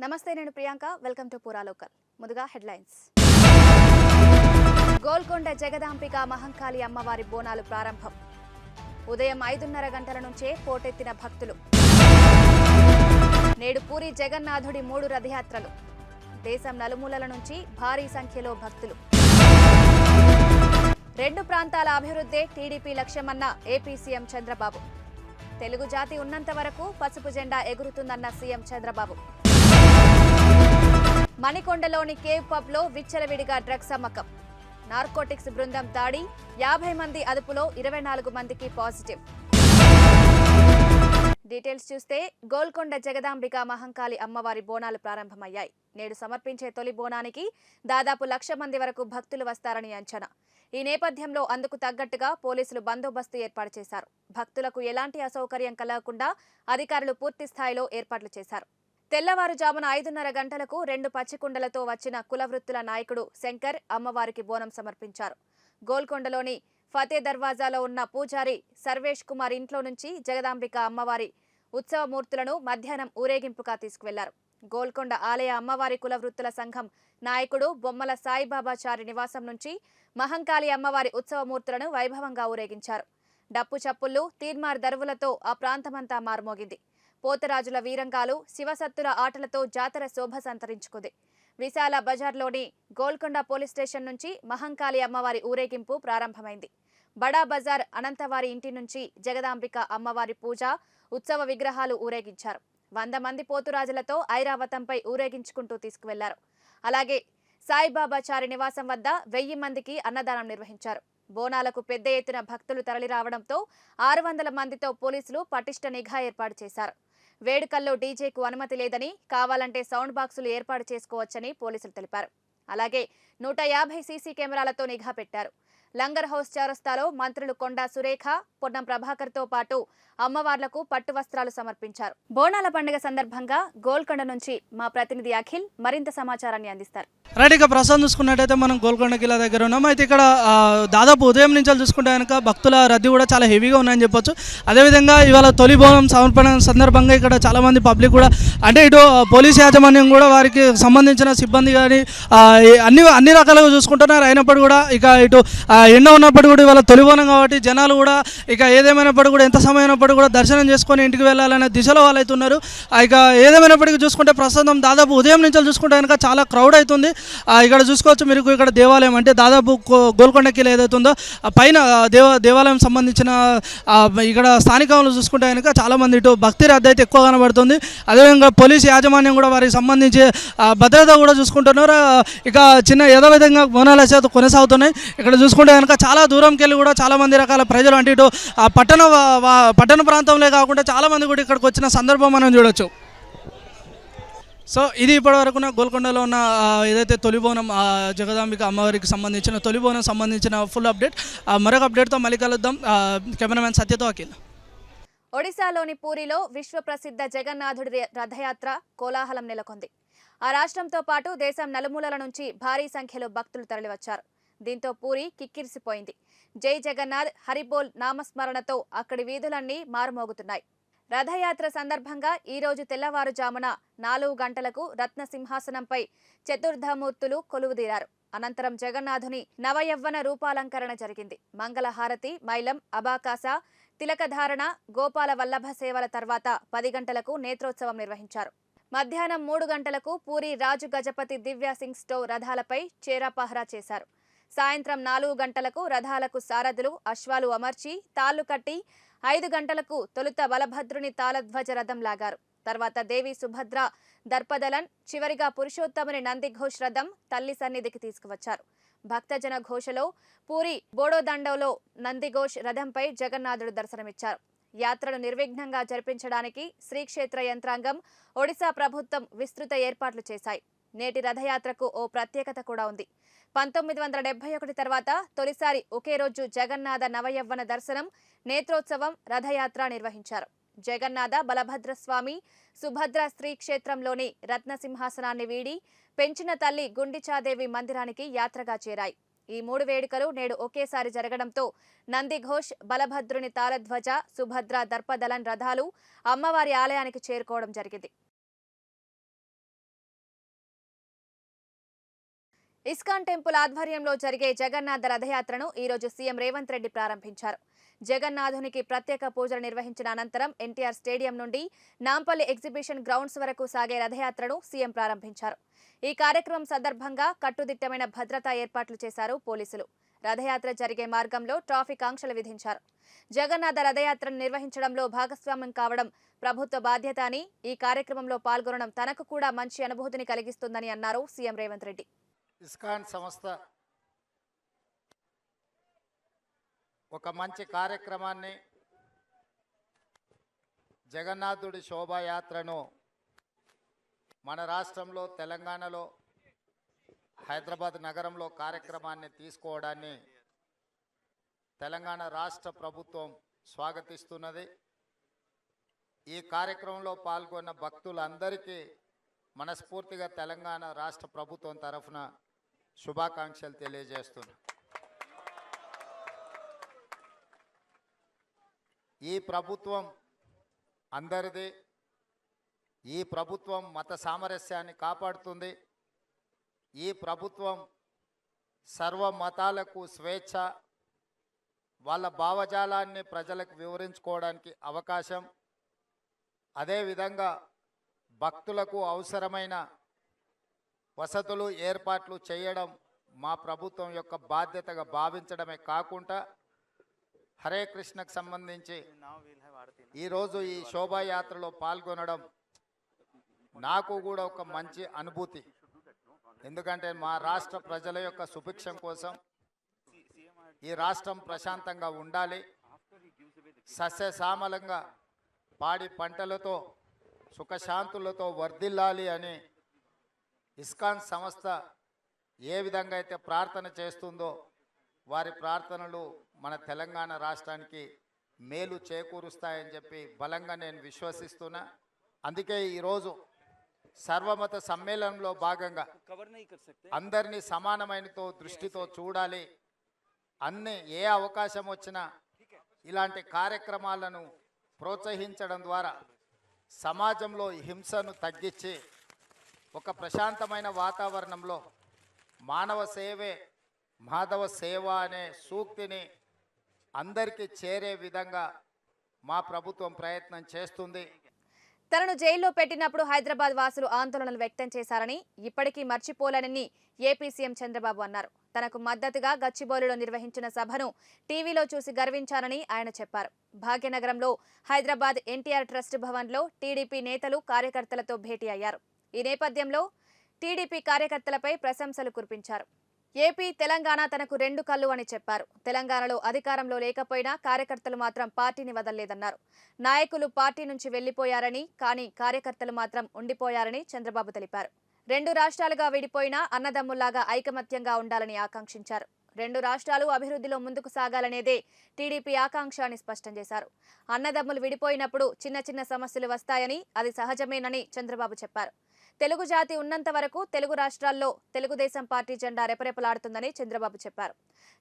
నమస్తే, నేను Priyanka. Welcome to పూరా లోకల్. ముందుగా హెడ్లైన్స్. గోల్కొండ జగదాంబిక మహంకాళి అమ్మవారి బోనాలు ప్రారంభం. ఉదయం 5:30 గంటల నుంచే పోటెత్తిన భక్తులు. నేడు పూరి జగన్నాథుడి 3 రథయాత్రలు. దేశం నలుమూలల నుంచి భారీ సంఖ్యలో భక్తులు. 2 ప్రాంతాల అభివృద్ధే టీడీపీ లక్ష్యమన్న ఏపీ సీఎం చంద్రబాబు. తెలుగు జాతి ఉన్నంత వరకు పసుపు జెండా ఎగురుతుందన్న సీఎం చంద్రబాబు. మణికొండలోని కేవ్ పబ్ లో విచ్చలవిడిగా డ్రగ్స్ అమ్మకం. నార్కోటిక్స్ బృందం దాడి. 50 మంది అదుపులో, 24 మందికి పాజిటివ్. డీటెయిల్స్ చూస్తే గోల్కొండ జగదాంబిక మహంకాళి అమ్మవారి బోనాలు ప్రారంభమయ్యాయి. నేడు సమర్పించే తొలి బోనానికి దాదాపు 1,00,000 మంది వరకు భక్తులు వస్తారని అంచనా. ఈ నేపథ్యంలో అందుకు తగ్గట్టుగా పోలీసులు బందోబస్తు ఏర్పాటు చేశారు. భక్తులకు ఎలాంటి అసౌకర్యం కలగకుండా అధికారులు పూర్తి స్థాయిలో ఏర్పాట్లు చేశారు. తెల్లవారుజామున 5:30 గంటలకు 2 పచ్చికుండలతో వచ్చిన కులవృత్తుల నాయకుడు శంకర్ అమ్మవారికి బోనం సమర్పించారు. గోల్కొండలోని ఫతే దర్వాజాలో ఉన్న పూజారి సర్వేష్ కుమార్ ఇంట్లో నుంచి జగదాంబిక అమ్మవారి ఉత్సవమూర్తులను మధ్యాహ్నం ఊరేగింపుగా తీసుకువెళ్లారు. గోల్కొండ ఆలయ అమ్మవారి కులవృత్తుల సంఘం నాయకుడు బొమ్మల సాయిబాబాచారి నివాసం నుంచి మహంకాళి అమ్మవారి ఉత్సవమూర్తులను వైభవంగా ఊరేగించారు. డప్పు చప్పుళ్లు, తీర్మార్ దరువులతో ఆ ప్రాంతమంతా మారుమోగింది. పోతరాజుల వీరంగాలు, శివసత్తుల ఆటలతో జాతర శోభ సంతరించుకుంది. విశాల బజార్లోని గోల్కొండ పోలీస్ స్టేషన్ నుంచి మహంకాళి అమ్మవారి ఊరేగింపు ప్రారంభమైంది. బడా బజార్ అనంతవారి ఇంటి నుంచి జగదాంబిక అమ్మవారి పూజ, ఉత్సవ విగ్రహాలు ఊరేగించారు. 100 మంది పోతురాజులతో ఐరావతంపై ఊరేగించుకుంటూ తీసుకువెళ్లారు. అలాగే సాయిబాబాచారి నివాసం వద్ద 1000 మందికి అన్నదానం నిర్వహించారు. బోనాలకు పెద్ద ఎత్తున భక్తులు తరలిరావడంతో 600 మందితో పోలీసులు పటిష్ట నిఘా ఏర్పాటు చేశారు. వేడుకల్లో డీజేకు అనుమతి లేదని, కావాలంటే సౌండ్ బాక్సులు ఏర్పాటు చేసుకోవచ్చని పోలీసులు తెలిపారు. అలాగే 150 సీసీ కెమెరాలతో నిఘా పెట్టారు. లంగర్ హౌస్ చౌరస్తాలో మంత్రులు కొండా సురేఖ, పొన్నం ప్రభాకర్తో పాటు అమ్మవార్లకు పట్టు వస్త్రాలు సమర్పించారు. బోనాల పండుగ సందర్భంగా గోల్కొండ నుంచి మా ప్రతినిధి అఖిల్ మరింత సమాచారాన్ని అందిస్తారు. రైట్, ఇక ప్రస్తుతం చూసుకున్నట్టయితే మనం గోల్కొండ కిలా దగ్గర ఉన్నాం. అయితే ఇక్కడ దాదాపు ఉదయం నుంచి చూసుకుంటే కనుక భక్తుల రద్దీ కూడా చాలా హెవీగా ఉన్నాయని చెప్పొచ్చు. అదేవిధంగా ఇవాళ తొలి బోనం సమర్పణ సందర్భంగా ఇక్కడ చాలామంది పబ్లిక్ కూడా, అంటే ఇటు పోలీస్ యాజమాన్యం కూడా వారికి సంబంధించిన సిబ్బంది కానీ అన్ని రకాలుగా చూసుకుంటున్నారు. అయినప్పుడు కూడా ఇక ఇటు ఎండ ఉన్నప్పుడు కూడా ఇవాళ తొలి బోనం కాబట్టి జనాలు కూడా ఇక ఏదేమైనప్పుడు కూడా ఎంత సమయం అయినప్పుడు కూడా దర్శనం చేసుకొని ఇంటికి వెళ్ళాలనే దిశలో వాళ్ళు అవుతున్నారు. ఇక ఏదేమైనప్పటికీ చూసుకుంటే ప్రస్తుతం దాదాపు ఉదయం నుంచి చూసుకుంటే కనుక చాలా క్రౌడ్ అవుతుంది. ఇక్కడ చూసుకోవచ్చు మీరు, ఇక్కడ దేవాలయం అంటే దాదాపు గోల్కొండ కిలా ఏదైతుందో పైన దేవాలయం సంబంధించిన ఇక్కడ స్థానికంలో చూసుకుంటే కనుక చాలామంది ఇటు భక్తి రద్దు అయితే ఎక్కువ కనబడుతుంది. అదేవిధంగా పోలీసు యాజమాన్యం కూడా వారికి సంబంధించి భద్రత కూడా చూసుకుంటున్నారు. ఇక చిన్న యథావిధంగా బోనాల చేత కొనసాగుతున్నాయి. ఇక్కడ చూసుకుంటే కనుక చాలా దూరంకి వెళ్ళి కూడా చాలామంది రకాల ప్రజలు, అంటే ఇటు పట్టణ ప్రాంతంలో కాకుండా చాలామంది కూడా ఇక్కడికి వచ్చిన సందర్భం మనం చూడొచ్చు. సో ఇది ఇప్పటివరకు గోల్కొండలో ఉన్న ఏదైతే తొలి బోనం జగదాంబిక అమ్మవారికి సంబంధించిన తొలి బోనం సంబంధించిన ఫుల్ అప్డేట్. మరొక అప్డేట్తో మళ్ళీ కలుద్దాం. కెమెరామెన్ సత్యతో అఖిల్. ఒడిశాలోని పూరిలో విశ్వప్రసిద్ధ జగన్నాథుడి రథయాత్ర కోలాహలం నెలకొంది. ఆ రాష్ట్రంతో పాటు దేశం నలుమూలల నుంచి భారీ సంఖ్యలో భక్తులు తరలివచ్చారు. దీంతో పూరి కిక్కిరిసిపోయింది. జై జగన్నాథ్, హరిబోల్ నామస్మరణతో అక్కడి వీధులన్నీ మారుమోగుతున్నాయి. రథయాత్ర సందర్భంగా ఈ రోజు తెల్లవారుజామున 4 గంటలకు రత్న సింహాసనంపై చతుర్ధమూర్తులు కొలువుదీరారు. అనంతరం జగన్నాథుని నవయవ్వన రూపాలంకరణ జరిగింది. మంగళహారతి, మైలం, అబాకాస, తిలకధారణ, గోపాల వల్లభ సేవల తర్వాత 10 గంటలకు నేత్రోత్సవం నిర్వహించారు. మధ్యాహ్నం 3 గంటలకు పూరి రాజు గజపతి దివ్య సింగ్ స్టో రథాలపై చేరాపహరా చేశారు. సాయంత్రం 4 గంటలకు రథాలకు సారథులు, అశ్వాలు అమర్చి తాళ్లు కట్టి 5 గంటలకు తొలుత బలభద్రుని తాళధ్వజ రథం లాగారు. తర్వాత దేవి సుభద్ర దర్పదలన్, చివరిగా పురుషోత్తముని నందిఘోష్ రథం తల్లి సన్నిధికి తీసుకువచ్చారు. భక్తజన ఘోషలో పూరి బోడోదండలో నందిఘోష్ రథంపై జగన్నాథుడు దర్శనమిచ్చారు. యాత్రను నిర్విఘ్నంగా జరిపించడానికి శ్రీక్షేత్ర యంత్రాంగం, ఒడిశా ప్రభుత్వం విస్తృత ఏర్పాట్లు చేశాయి. నేటి రథయాత్రకు ఓ ప్రత్యేకత కూడా ఉంది. 1971 తర్వాత తొలిసారి ఒకే రోజు జగన్నాథ నవయవ్వన దర్శనం, నేత్రోత్సవం, రథయాత్ర నిర్వహించారు. జగన్నాథ, బలభద్రస్వామి, సుభద్ర స్త్రీ క్షేత్రంలోని రత్నసింహాసనాన్ని వీడి పెంచిన తల్లి గుండిచాదేవి మందిరానికి యాత్రగా చేరాయి. ఈ 3 వేడుకలు నేడు ఒకేసారి జరగడంతో నందిఘోష్, బలభద్రుని తాళధ్వజ, సుభద్ర దర్పదలన్ రథాలు అమ్మవారి ఆలయానికి చేరుకోవడం జరిగింది. ఇస్కాన్ టెంపుల్ ఆధ్వర్యంలో జరిగే జగన్నాథ రథయాత్రను ఈరోజు సీఎం రేవంత్ రెడ్డి ప్రారంభించారు. జగన్నాథునికి ప్రత్యేక పూజలు నిర్వహించిన అనంతరం ఎన్టీఆర్ స్టేడియం నుండి నాంపల్లి ఎగ్జిబిషన్ గ్రౌండ్స్ వరకు సాగే రథయాత్రను సీఎం ప్రారంభించారు. ఈ కార్యక్రమం సందర్భంగా కట్టుదిట్టమైన భద్రతా ఏర్పాట్లు చేశారు పోలీసులు. రథయాత్ర జరిగే మార్గంలో ట్రాఫిక్ ఆంక్షలు విధించారు. జగన్నాథ రథయాత్రను నిర్వహించడంలో భాగస్వామ్యం కావడం ప్రభుత్వ బాధ్యత అని, ఈ కార్యక్రమంలో పాల్గొనడం తనకు కూడా మంచి అనుభూతిని కలిగిస్తుందని అన్నారు సీఎం రేవంత్ రెడ్డి. ఇస్కాన్ సంస్థ ఒక మంచి కార్యక్రమాన్ని, జగన్నాథుడి శోభాయాత్రను మన రాష్ట్రంలో, తెలంగాణలో, హైదరాబాద్ నగరంలో కార్యక్రమాన్ని తీసుకోవడాన్ని తెలంగాణ రాష్ట్ర ప్రభుత్వం స్వాగతిస్తున్నది. ఈ కార్యక్రమంలో పాల్గొన్న భక్తులందరికీ మనస్ఫూర్తిగా తెలంగాణ రాష్ట్ర ప్రభుత్వం తరఫున శుభాకాంక్షలు తెలియజేస్తున్నా. ఈ ప్రభుత్వం అందరిది. ఈ ప్రభుత్వం మత సామరస్యాన్ని కాపాడుతుంది. ఈ ప్రభుత్వం సర్వ మతాలకు స్వేచ్ఛ, వాళ్ళ భావజాలాన్ని ప్రజలకు వివరించుకోవడానికి అవకాశం, అదేవిధంగా భక్తులకు అవసరమైన వసతులు ఏర్పాట్లు చేయడం మా ప్రభుత్వం యొక్క బాధ్యతగా భావించడమే కాకుండా, హరే కృష్ణకు సంబంధించి ఈరోజు ఈ శోభాయాత్రలో పాల్గొనడం నాకు కూడా ఒక మంచి అనుభూతి. ఎందుకంటే మా రాష్ట్ర ప్రజల యొక్క సుభిక్షం కోసం, ఈ రాష్ట్రం ప్రశాంతంగా ఉండాలి, సస్యశ్యామలంగా పాడి పంటలతో సుఖశాంతులతో వర్ధిల్లాలి అని ఇస్కాన్ సంస్థ ఏ విధంగా అయితే ప్రార్థన చేస్తుందో, వారి ప్రార్థనలు మన తెలంగాణ రాష్ట్రానికి మేలు చేకూరుస్తాయని చెప్పి బలంగా నేను విశ్వసిస్తున్నా. అందుకే ఈరోజు సర్వమత సమ్మేళనంలో భాగంగా అందరినీ సమానమైన దృష్టితో చూడాలి. ఏ అవకాశం వచ్చినా ఇలాంటి కార్యక్రమాలను ప్రోత్సహించడం ద్వారా సమాజంలో హింసను తగ్గించి ఒక ప్రశాంతమైన వాతావరణంలో మానవ సేవే మాధవ సేవ అనే సూక్తిని అందరికీ చేరే విధంగా మా ప్రభుత్వం ప్రయత్నం చేస్తుంది. తనను జైల్లో పెట్టినప్పుడు హైదరాబాద్ వాసులు ఆందోళనలు వ్యక్తం చేశారని, ఇప్పటికీ మర్చిపోలేనని ఏపీ సీఎం చంద్రబాబు అన్నారు. తనకు మద్దతుగా గచ్చిబౌలిలో నిర్వహించిన సభను టీవీలో చూసి గర్వించారని ఆయన చెప్పారు. భాగ్యనగరంలో హైదరాబాద్ ఎన్టీఆర్ ట్రస్ట్ భవన్లో టీడీపీ నేతలు కార్యకర్తలతో భేటీ అయ్యారు. ఈ నేపథ్యంలో టీడీపీ కార్యకర్తలపై ప్రశంసలు కురిపించారు. ఏపీ, తెలంగాణ తనకు రెండు కళ్ళు అని చెప్పారు. తెలంగాణలో అధికారంలో లేకపోయినా కార్యకర్తలు మాత్రం పార్టీని వదలలేదన్నారు. నాయకులు పార్టీ నుంచి వెళ్లిపోయారని, కానీ కార్యకర్తలు మాత్రం ఉండిపోయారని చంద్రబాబు తెలిపారు. రెండు రాష్ట్రాలుగా విడిపోయినా అన్నదమ్ముల్లాగా ఐకమత్యంగా ఉండాలని ఆకాంక్షించారు. రెండు రాష్ట్రాలు అభివృద్ధిలో ముందుకు సాగాలనేదే టీడీపీ ఆకాంక్ష అని స్పష్టం చేశారు. అన్నదమ్ములు విడిపోయినప్పుడు చిన్న చిన్న సమస్యలు వస్తాయని, అది సహజమేనని చంద్రబాబు చెప్పారు. తెలుగు జాతి ఉన్నంత వరకు తెలుగు రాష్ట్రాల్లో తెలుగుదేశం పార్టీ జెండా రెపరెపలాడుతుందని చంద్రబాబు చెప్పారు.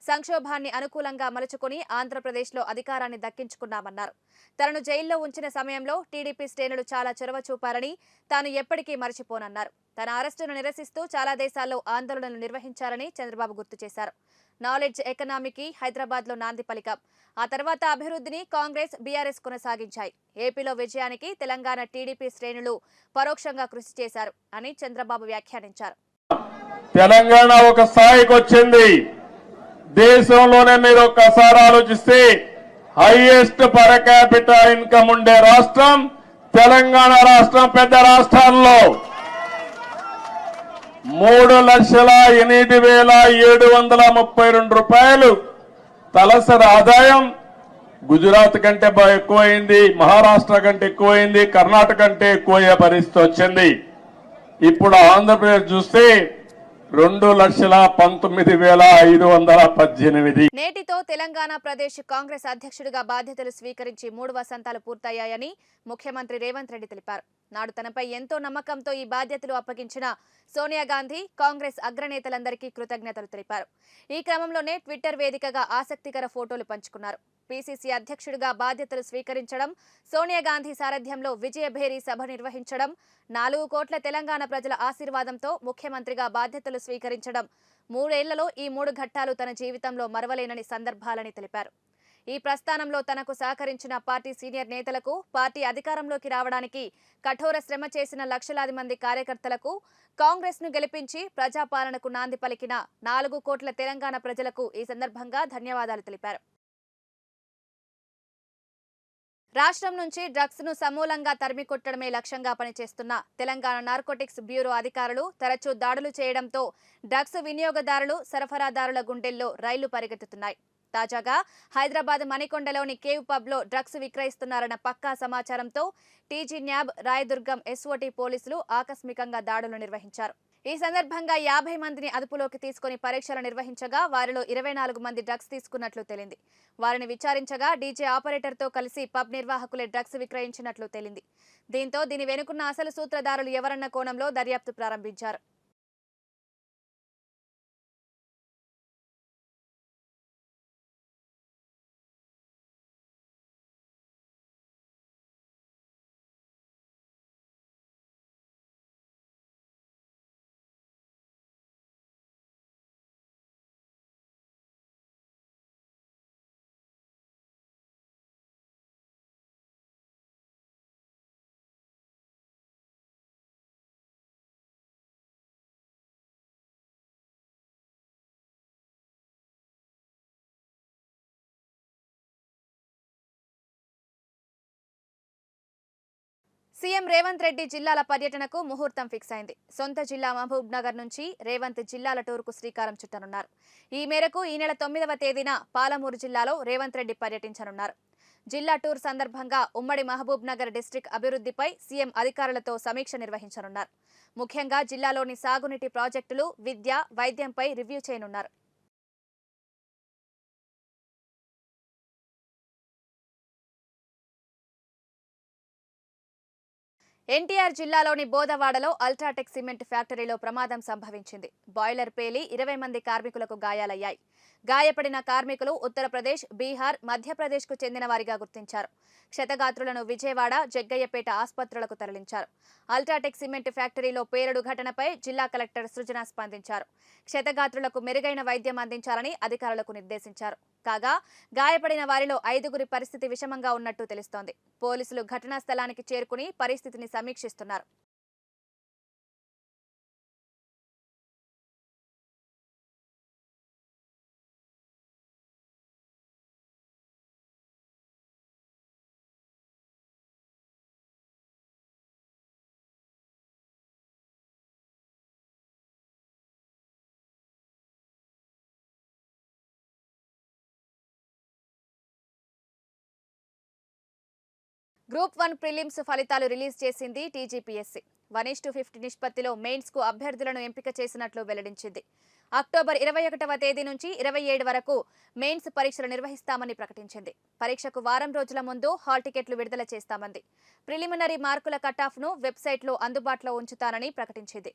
సంక్షోభాన్ని అనుకూలంగా మలుచుకుని ఆంధ్రప్రదేశ్లో అధికారాన్ని దక్కించుకున్నామన్నారు. తనను జైల్లో ఉంచిన సమయంలో టీడీపీ శ్రేణులు చాలా చొరవ చూపారని, తాను ఎప్పటికీ మరచిపోనన్నారు. తన అరెస్టును నిరసిస్తూ చాలా దేశాల్లో ఆందోళనలు నిర్వహించారని చంద్రబాబు గుర్తు చేశారు. నాలెడ్జ్ ఎకనామీకి హైదరాబాద్లో నాంది పలికాం. ఆ తర్వాత అభివృద్ధిని కాంగ్రెస్, బీఆర్ఎస్ కొనసాగించాయి. ఏపీలో విజయానికి తెలంగాణ టీడీపీ శ్రేణులు పరోక్షంగా కృషి చేశారు అని చంద్రబాబు వ్యాఖ్యానించారు. తెలంగాణ ఒక స్థాయికి వచ్చింది. దేశంలోనే మీరు ఒక్కసారి ఆలోచిస్తే హైయెస్ట్ పర్ క్యాపిటల్ ఇన్కమ్ ఉండే రాష్ట్రం తెలంగాణ రాష్ట్రం. పెద్ద రాష్ట్రాల్లో 3,08,732 రూపాయలు తలసరి ఆదాయం గుజరాత్ కంటే ఎక్కువైంది, మహారాష్ట్ర కంటే ఎక్కువైంది, కర్ణాటక కంటే ఎక్కువయ్యే పరిస్థితి వచ్చింది. ఇప్పుడు ఆంధ్రప్రదేశ్ చూస్తే 2,19,518. నేటితో తెలంగాణ ప్రదేశ్ కాంగ్రెస్ అధ్యక్షుడిగా బాధ్యతలు స్వీకరించి 3 వసంతాలు పూర్తయ్యాయని ముఖ్యమంత్రి రేవంత్ రెడ్డి తెలిపారు. నాడు తనపై ఎంతో నమ్మకంతో ఈ బాధ్యతలు అప్పగించిన సోనియా గాంధీ, కాంగ్రెస్ అగ్రనేతలందరికీ కృతజ్ఞతలు తెలిపారు. ఈ క్రమంలోనే ట్విట్టర్ వేదికగా ఆసక్తికర ఫోటోలు పంచుకున్నారు. పీసీసీ అధ్యక్షుడిగా బాధ్యతలు స్వీకరించడం, సోనియా గాంధీ సారథ్యంలో విజయభేరి సభ నిర్వహించడం, 4 కోట్ల తెలంగాణ ప్రజల ఆశీర్వాదంతో ముఖ్యమంత్రిగా బాధ్యతలు స్వీకరించడం, 3 ఏళ్లలో ఈ 3 ఘట్టాలు తన జీవితంలో మరవలేనని సందర్భాలని తెలిపారు. ఈ ప్రస్థానంలో తనకు సహకరించిన పార్టీ సీనియర్ నేతలకు, పార్టీ అధికారంలోకి రావడానికి కఠోర శ్రమ చేసిన లక్షలాది మంది కార్యకర్తలకు, కాంగ్రెస్ను గెలిపించి ప్రజాపాలనకు నాంది పలికిన 4 కోట్ల తెలంగాణ ప్రజలకు ఈ సందర్భంగా ధన్యవాదాలు తెలిపారు. రాష్ట్రం నుంచి డ్రగ్స్ ను సమూలంగా తరిమికొట్టడమే లక్ష్యంగా పనిచేస్తున్న తెలంగాణ నార్కోటిక్స్ బ్యూరో అధికారులు తరచూ దాడులు చేయడంతో డ్రగ్స్ వినియోగదారులు, సరఫరాదారుల గుండెల్లో రైళ్లు పరిగెత్తుతున్నాయి. తాజాగా హైదరాబాద్ మణికొండలోని కేవ్ పబ్ లో డ్రగ్స్ విక్రయిస్తున్నారన్న పక్కా సమాచారంతో టీజీ న్యాబ్, రాయదుర్గం ఎస్ఓటీ పోలీసులు ఆకస్మికంగా దాడులు నిర్వహించారు. ఈ సందర్భంగా 50 మందిని అదుపులోకి తీసుకుని పరీక్షలు నిర్వహించగా వారిలో 24 మంది డ్రగ్స్ తీసుకున్నట్లు తేలింది. వారిని విచారించగా డీజే ఆపరేటర్తో కలిసి పబ్ నిర్వాహకులే డ్రగ్స్ విక్రయించినట్లు తేలింది. దీంతో దీని వెనుకున్న అసలు సూత్రధారులు ఎవరన్న కోణంలో దర్యాప్తు ప్రారంభించారు. సీఎం రేవంత్ రెడ్డి జిల్లాల పర్యటనకు ముహూర్తం ఫిక్స్ అయింది. సొంత జిల్లా మహబూబ్ నగర్ నుంచి రేవంత్ జిల్లాల టూర్కు శ్రీకారం చుట్టనున్నారు. ఈ మేరకు ఈ నెల 9వ తేదీన పాలమూరు జిల్లాలో రేవంత్ రెడ్డి పర్యటించనున్నారు. జిల్లా టూర్ సందర్భంగా ఉమ్మడి మహబూబ్ నగర్ డిస్ట్రిక్ట్ అభివృద్ధిపై సీఎం అధికారులతో సమీక్ష నిర్వహించనున్నారు. ముఖ్యంగా జిల్లాలోని సాగునీటి ప్రాజెక్టులు, విద్య, వైద్యంపై రివ్యూ చేయనున్నారు. ఎన్టీఆర్ జిల్లాలోని బోదవాడలో అల్ట్రాటెక్ సిమెంట్ ఫ్యాక్టరీలో ప్రమాదం సంభవించింది. బాయిలర్ పేలి 20 మంది కార్మికులకు గాయాలయ్యాయి. గాయపడిన కార్మికులు ఉత్తరప్రదేశ్, బీహార్, మధ్యప్రదేశ్కు చెందిన వారిగా గుర్తించారు. క్షతగాత్రులను విజయవాడ, జగ్గయ్యపేట ఆసుపత్రులకు తరలించారు. అల్ట్రాటెక్ సిమెంట్ ఫ్యాక్టరీలో పేలుడు ఘటనపై జిల్లా కలెక్టర్ సృజన స్పందించారు. క్షతగాత్రులకు మెరుగైన వైద్యం అందించాలని అధికారులకు నిర్దేశించారు. కాగా గాయపడిన వారిలో 5గురి పరిస్థితి విషమంగా ఉన్నట్టు తెలుస్తోంది. పోలీసులు ఘటనా స్థలానికి చేరుకుని పరిస్థితిని సమీక్షిస్తున్నారు. గ్రూప్ 1 ప్రిలిమ్స్ ఫలితాలు రిలీజ్ చేసింది టీజీపీఎస్సీ. 1:50 నిష్పత్తిలో మెయిన్స్ కు అభ్యర్థులను ఎంపిక చేసినట్లు వెల్లడించింది. అక్టోబర్ 21వ తేదీ నుంచి 27 వరకు మెయిన్స్ పరీక్షలు నిర్వహిస్తామని ప్రకటించింది. పరీక్షకు వారం రోజుల ముందు హాల్ టికెట్లు విడుదల చేస్తామంది. ప్రిలిమినరీ మార్కుల కటాఫ్ను వెబ్సైట్లో అందుబాటులో ఉంచుతానని ప్రకటించింది.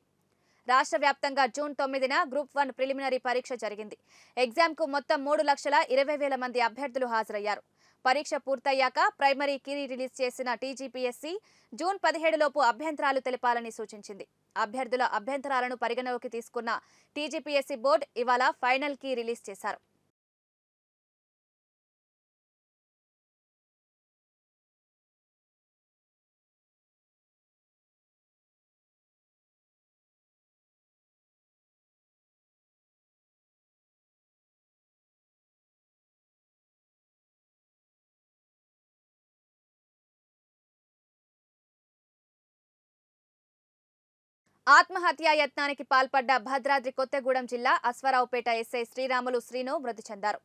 రాష్ట్ర వ్యాప్తంగా జూన్ 9న గ్రూప్ 1 ప్రిలిమినరీ పరీక్ష జరిగింది. ఎగ్జామ్కు మొత్తం 3,20,000 మంది అభ్యర్థులు హాజరయ్యారు. పరీక్ష పూర్తయ్యాక ప్రైమరీ కీ రిలీజ్ చేసిన టీజీపీఎస్సీ జూన్ 17 లోపు అభ్యంతరాలు తెలపాలని సూచించింది. అభ్యర్థుల అభ్యంతరాలను పరిగణలోకి తీసుకున్న టీజీపీఎస్సీ బోర్డు ఇవాళ ఫైనల్ కీ రిలీజ్ చేశారు. ఆత్మహత్యా యత్నానికి పాల్పడ్డ భద్రాద్రి కొత్తగూడెం జిల్లా అశ్వారావుపేట ఎస్ఐ శ్రీరాములు శ్రీను మృతి చెందారు.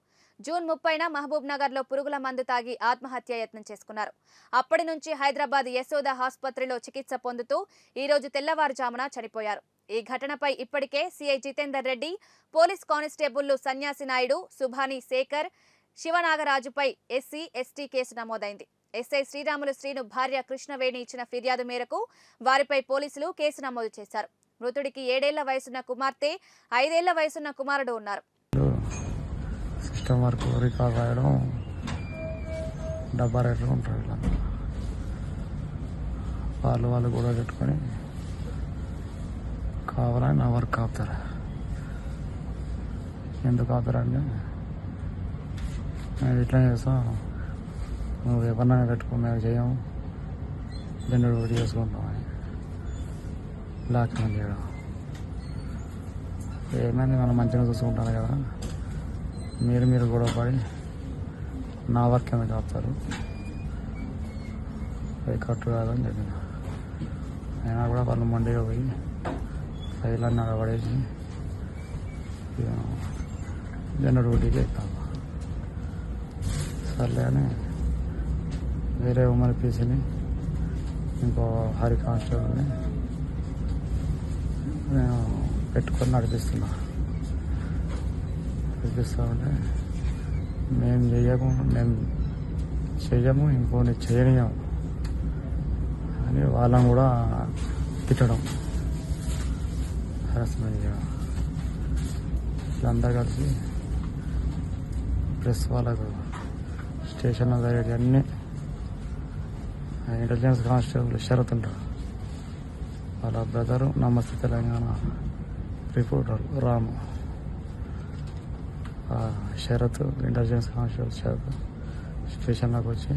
జూన్ 30న మహబూబ్ నగర్లో పురుగుల మందు తాగి ఆత్మహత్యా యత్నం చేసుకున్నారు. అప్పటి నుంచి హైదరాబాద్ యశోద ఆసుపత్రిలో చికిత్స పొందుతూ ఈ రోజు తెల్లవారుజామున చనిపోయారు. ఈ ఘటనపై ఇప్పటికే సీఐ జితేందర్ రెడ్డి, పోలీస్ కానిస్టేబుళ్లు సన్యాసి నాయుడు, సుభాని శేఖర్, శివనాగరాజుపై ఎస్సీ, ఎస్టీ కేసు నమోదైంది. ఎస్ఐ శ్రీరాములు శ్రీను భార్య కృష్ణవేణి ఇచ్చిన ఫిర్యాదు మేరకు వారిపై పోలీసులు కేసు నమోదు చేశారు. మృతుడికి 7 ఏళ్ల వయసున్న కుమార్తె, 5 ఏళ్ల వయసున్న కుమారుడు ఉన్నారు. సిస్టమ్ వర్క్ రికార్డ్ రాయడం డబ్బా రేట్లు ఉంటారు ఇలా వాళ్ళు కూడా పెట్టుకొని కావాలని నా వర్క్ ఆపుతారు. ఎందుకు ఆపుతారంటే మేము ఇట్లా చేస్తాం, నువ్వు ఎవరినైనా పెట్టుకో, మేము చేయము, రెండు ఒకటి చేసుకుంటామని బ్లాక్ మెయిల్ చేయడం. ఏమైంది, మనం మంచిగా చూసుకుంటాను కదా, మీరు గొడవ పడి నా వర్క్ ఎందుకు ఆపుతారు, అది కట్టు కాదని చెప్పిన. అయినా కూడా వాళ్ళు మండిగా పోయి ఫైల్ అన్నీ పడేసి జనరల్ డ్యూటీకి ఎక్కాము. సర్లే అని వేరే ఉమ్మడి పీసీని ఇంకో హరి కానిస్టేబుల్ని నేను పెట్టుకొని నడిపిస్తూ ఉంటే మేము చెయ్యము ఇంకోని చేయనియము అని వాళ్ళని కూడా తిట్టడం, హెరాస్మెంట్ చేయడం. వీళ్ళందరూ కలిసి ప్రెస్ వాళ్ళకు స్టేషన్లో జరిగేది అన్నీ ఇంటెలిజెన్స్ కానిస్టేబుల్ షరత్ ఉంటారు, వాళ్ళ బ్రదరు నమస్తే తెలంగాణ రిపోర్టర్ రాము, షరత్ ఇంటెలిజెన్స్ కానిస్టేబుల్ షరత్ స్టేషన్లోకి వచ్చి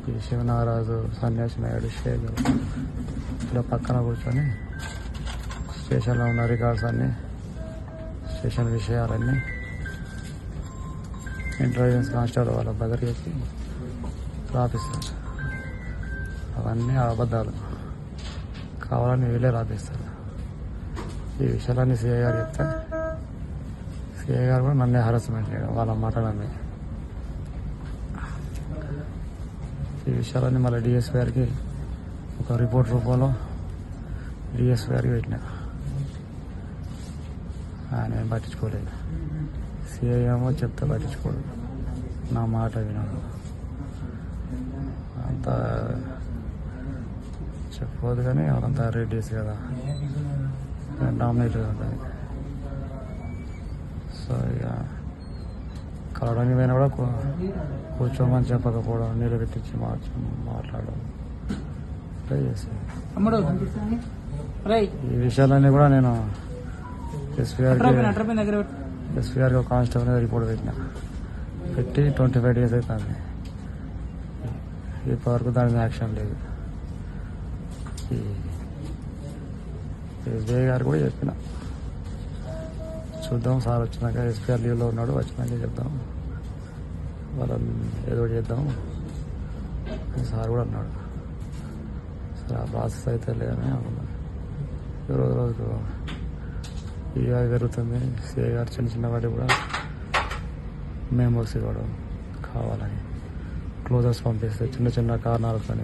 ఈ శివనారాజు, సన్యాసి నాయుడు, శేఖర్ ఇలా పక్కన కూర్చొని స్టేషన్లో ఉన్న రికార్డ్స్ అన్నీ, స్టేషన్ విషయాలన్నీ ఇంటెలిజెన్స్ కానిస్టేబుల్ వాళ్ళ బ్రదర్ చెప్పి రాపిస్తారు. అవన్నీ అబద్ధాలు, కావాలని వీళ్ళే రాపిస్తారు. ఈ విషయాలన్నీ సిఐ గారు చెప్తే సిఐ గారు కూడా నన్నే హరాస్మెంట్ చేయడం, వాళ్ళ మాటలన్నీ. ఈ విషయాలన్నీ మళ్ళీ డిఎస్పీ గారికి ఒక రిపోర్ట్ రూపంలో డిఎస్పీ గారికి పెట్టిన. ఆయన ఏం పట్టించుకోలేదు. సిఐ ఏమో చెప్తే పట్టించుకోడు, నా మాట వినడు. అంతా చెప్పదు కానీ వాళ్ళంతా రెడ్డీస్ కదా, డామినేటెడ్ ఉంటుంది. సో ఇక కలవడానికి పోయినా కూడా కూర్చోమని చెప్పకపోవడం, నిలబెట్టించి మాట్లాడడం ట్రై చేస్తాను. ఈ విషయాలన్నీ కూడా నేను ఎస్పీ గారికి ఒక కానిస్టేబుల్ రిపోర్ట్ పెట్టి 25 days అవుతుంది. ఇప్పటివరకు దాని మీద యాక్షన్ లేదు. ఎస్బీఐ గారు కూడా చెప్పిన, చూద్దాం సార్ వచ్చినాక, ఎస్పీ గారు లీవ్లో ఉన్నాడు, వచ్చినాక చెప్దాం, వాళ్ళని ఏదో చేద్దాం అని సార్ కూడా అన్నాడు. సరే ఆ ప్రాసెస్ అయితే లేదని అనుకున్నాను. రోజుకు ఈఆర్ జరుగుతుంది. సిఐ గారు చిన్న వాటి కూడా మెమోస్ ఇవ్వడం కావాలని, క్లోజర్స్ పంపిస్తే చిన్న కారణాలతో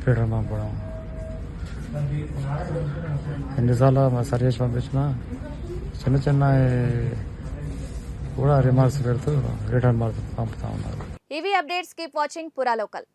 ఫ్రీడమ్ పంపడం. ఎన్నిసార్లు సరి చేసి పంపించినా చిన్న కూడా రిమార్క్స్ పెడుతూ రిటర్న్ పంపుతా ఉన్నారు. ఇవి అప్డేట్స్, కీప్ వాచింగ్ పురా లోకల్.